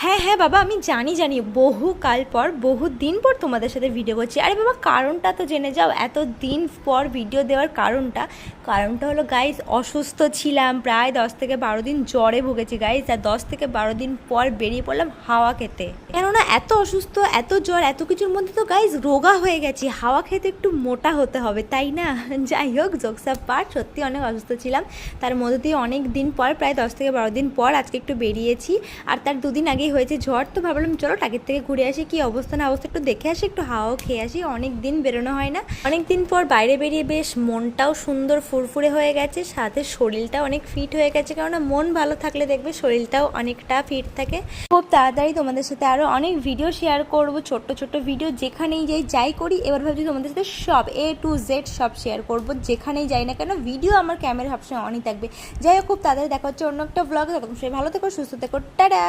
হ্যাঁ, হ্যাঁ বাবা, আমি জানি বহুকাল পর বহুদিন পর তোমাদের সাথে ভিডিও করছি। আরে বাবা, কারণটা তো জেনে যাও। এত দিন পর ভিডিও দেওয়ার কারণটা হলো গাইজ, অসুস্থ ছিলাম প্রায় 10 থেকে 12 দিন, জ্বরে ভুগেছি গাইজ। আর 10 থেকে 12 দিন পর বেরিয়ে পড়লাম হাওয়া খেতে। কেননা এত অসুস্থ, এত জ্বর, এত কিছুর মধ্যে তো গাইজ রোগা হয়ে গেছি। হাওয়া খেতে একটু মোটা হতে হবে, তাই না? যাই হোক, জোকসা পার্ট, সত্যি অনেক অসুস্থ ছিলাম। তার মধ্যে দিয়ে অনেক দিন পর, প্রায় 10 থেকে 12 দিন পর আজকে একটু বেরিয়েছি। আর তার দুদিন আগেই হয়েছে ঝড়, তো ভাবলাম চলো টাকের থেকে ঘুরে আসি, কি অবস্থা না অবস্থা একটু দেখে আসি, একটু হাওয়াও খেয়ে আসি। অনেক দিন বেরোনো হয় না, অনেক দিন পর বাইরে বেরিয়ে বেশ মনটাও সুন্দর ফুরফুরে হয়ে গেছে, সাথে শরীরটাও অনেক ফিট হয়ে গেছে। কেননা মন ভালো থাকলে দেখবে শরীরটাও অনেকটা ফিট থাকে। খুব তাড়াতাড়ি তোমাদের সাথে আরও অনেক ভিডিও শেয়ার করবো, ছোট্ট ছোট্ট ভিডিও, যেখানেই যাই করি। এবার ভাবছি তোমাদের সাথে সব A to Z সব শেয়ার করবো, যেখানেই যাই না কেন। ভিডিও আমার ক্যামেরা সবসময় অনই থাকবে। যাই হোক, খুব তাড়াতাড়ি দেখা হচ্ছে অন্য একটা ব্লগে। তখন সে ভালো থেকো, সুস্থ থেকো, টাটা।